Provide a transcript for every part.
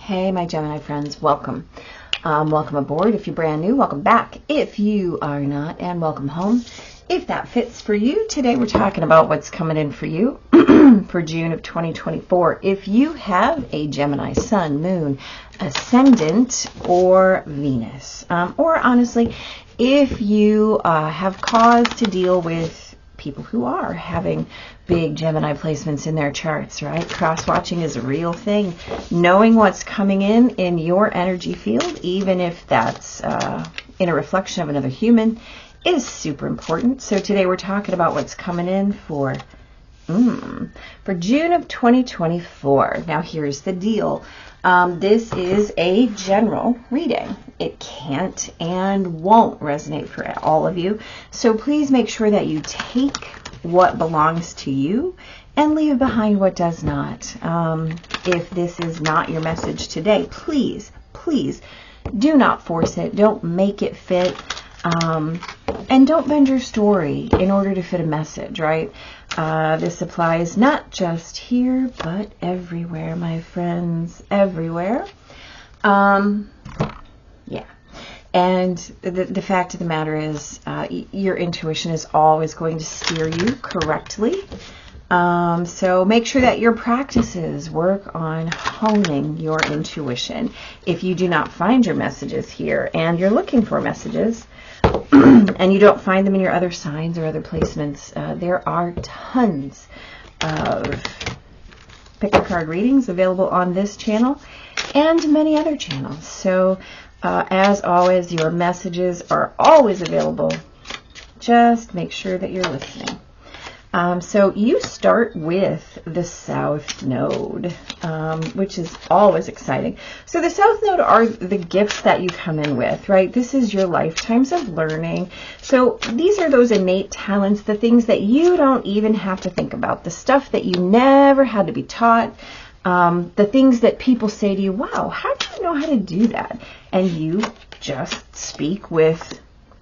Hey, my Gemini friends, welcome. Welcome aboard if you're brand new. Welcome back if you are not, and welcome home if that fits for you. Today we're talking about what's coming in for you for June of 2024. If you have a Gemini sun, moon, ascendant, or Venus, or honestly, if you have cause to deal with people who are having big Gemini placements in their charts, right? Cross-watching is a real thing. Knowing what's coming in your energy field, even if that's in a reflection of another human, is super important. So today we're talking about what's coming in for June of 2024. Now here's the deal. This is a general reading. It can't and won't resonate for all of you. So please make sure that you take what belongs to you and leave behind what does not. If this is not your message today, please do not force it. Don't make it fit. And don't bend your story in order to fit a message, right? This applies not just here, but everywhere, my friends, everywhere. Yeah. And the fact of the matter is, your intuition is always going to steer you correctly. So make sure that your practices work on honing your intuition. If you do not find your messages here and you're looking for messages, and you don't find them in your other signs or other placements, there are tons of pick a card readings available on this channel and many other channels. So as always, your messages are always available. Just make sure that you're listening. So you start with the South Node, which is always exciting. So the South Node are the gifts that you come in with, right? This is your lifetimes of learning. So these are those innate talents, the things that you don't even have to think about, the stuff that you never had to be taught, the things that people say to you, wow, how do you know how to do that? And you just speak with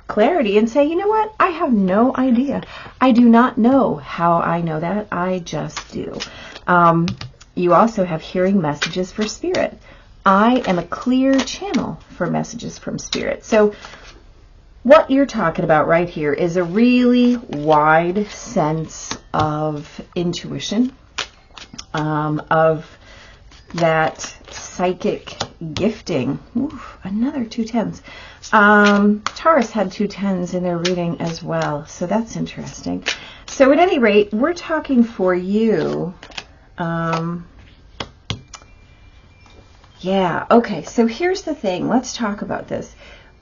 clarity and say, you know what? I have no idea. I do not know how I know that. I just do. You also have hearing messages for spirit. I am a clear channel for messages from spirit. So what you're talking about right here is a really wide sense of intuition, of that psychic gifting. Oof, another 2 10s. Taurus had 2 10s in their reading as well, so that's interesting. So at any rate, we're talking for you. Yeah, okay, so here's the thing. Let's talk about this.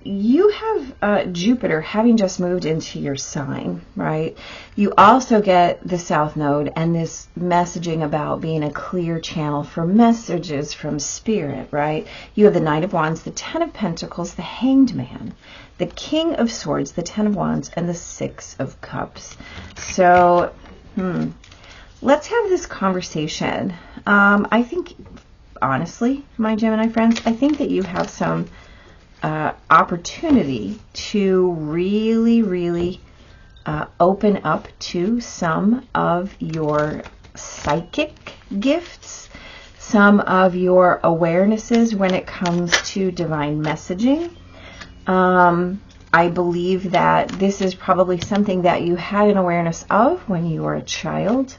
You have Jupiter having just moved into your sign, right? You also get the South Node and this messaging about being a clear channel for messages from spirit, right? You have the Knight of Wands, the Ten of Pentacles, the Hanged Man, the King of Swords, the Ten of Wands, and the Six of Cups. So, let's have this conversation. I think, honestly, my Gemini friends, I think that you have some opportunity to really open up to some of your psychic gifts, some of your awarenesses when it comes to divine messaging. I believe that this is probably something that you had an awareness of when you were a child,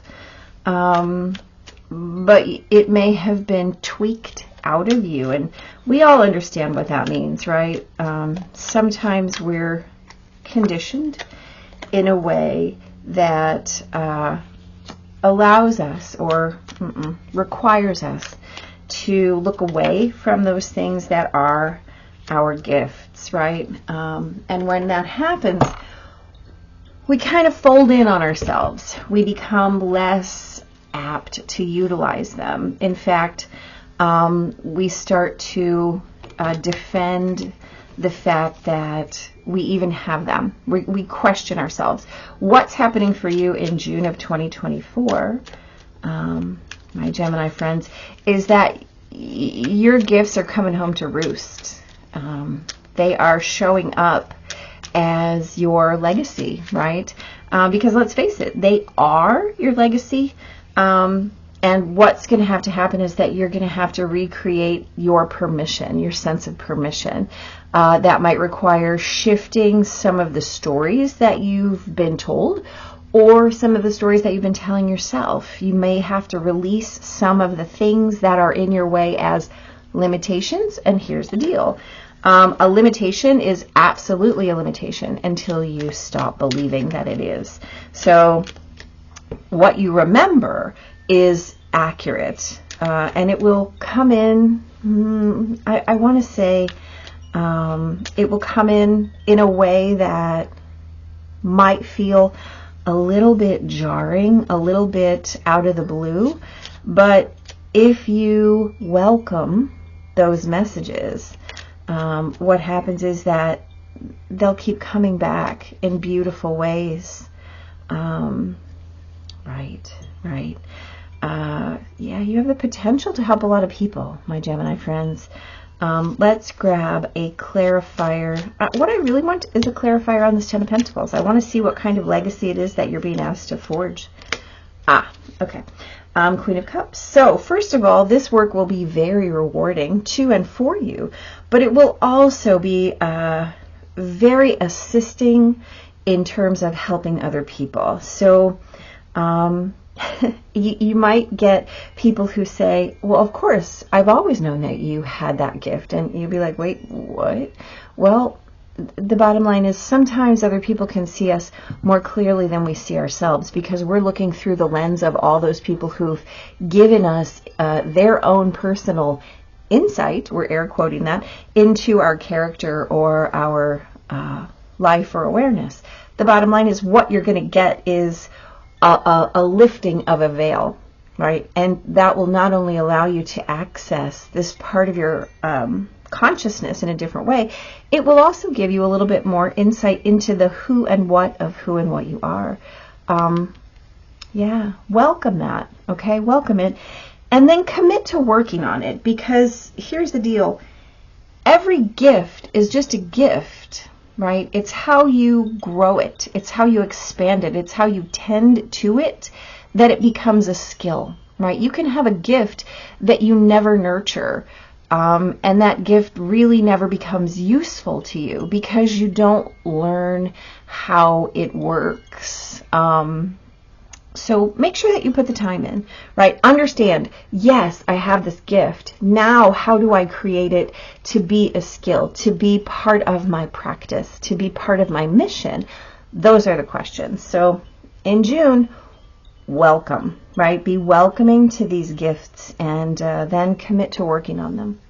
but it may have been tweaked out of you, and we all understand what that means, right? Sometimes we're conditioned in a way that allows us or requires us to look away from those things that are our gifts, right? And when that happens, we kind of fold in on ourselves. We become less apt to utilize them. In fact, we start to defend the fact that we even have them. We question ourselves. What's happening for you in June of 2024, my Gemini friends, is that your gifts are coming home to roost. They are showing up as your legacy, right? Because let's face it, they are your legacy. And what's going to happen is that you're going to have to recreate your permission, your sense of permission. That might require shifting some of the stories that you've been told, or some of the stories that you've been telling yourself. You may have to release some of the things that are in your way as limitations. And here's the deal. A limitation is absolutely a limitation until you stop believing that it is. So what you remember is accurate, and it will come in, I want to say, it will come in a way that might feel a little bit jarring, a little bit out of the blue, but if you welcome those messages, what happens is that they'll keep coming back in beautiful ways. Right. Yeah, you have the potential to help a lot of people, my Gemini friends. Let's grab a clarifier. What I really want is a clarifier on this Ten of Pentacles. I want to see what kind of legacy it is that you're being asked to forge. Okay. Queen of Cups. So first of all, this work will be very rewarding to and for you, but it will also be very assisting in terms of helping other people. So you might get people who say, well, of course, I've always known that you had that gift. And you'd be like, wait, what? Well, the bottom line is sometimes other people can see us more clearly than we see ourselves, because we're looking through the lens of all those people who've given us their own personal insight, we're air quoting that, into our character or our life or awareness. The bottom line is what you're going to get is a lifting of a veil, right? And that will not only allow you to access this part of your consciousness in a different way, it will also give you a little bit more insight into the who and what of who and what you are. Yeah, welcome that, okay? Welcome it. And then commit to working on it, because here's the deal. Every gift is just a gift, right? It's how you grow it. It's how you expand it. It's how you tend to it that it becomes a skill, right? You can have a gift that you never nurture, and that gift really never becomes useful to you because you don't learn how it works. So make sure that you put the time in, right? Understand, yes, I have this gift. Now, how do I create it to be a skill, to be part of my practice, to be part of my mission? Those are the questions. So in June, welcome, right? Be welcoming to these gifts, and then commit to working on them.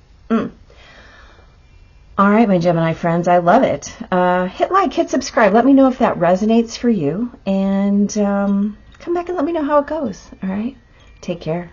All right, my Gemini friends, I love it. Hit like, hit subscribe. Let me know if that resonates for you, and come back and let me know how it goes. All right, take care.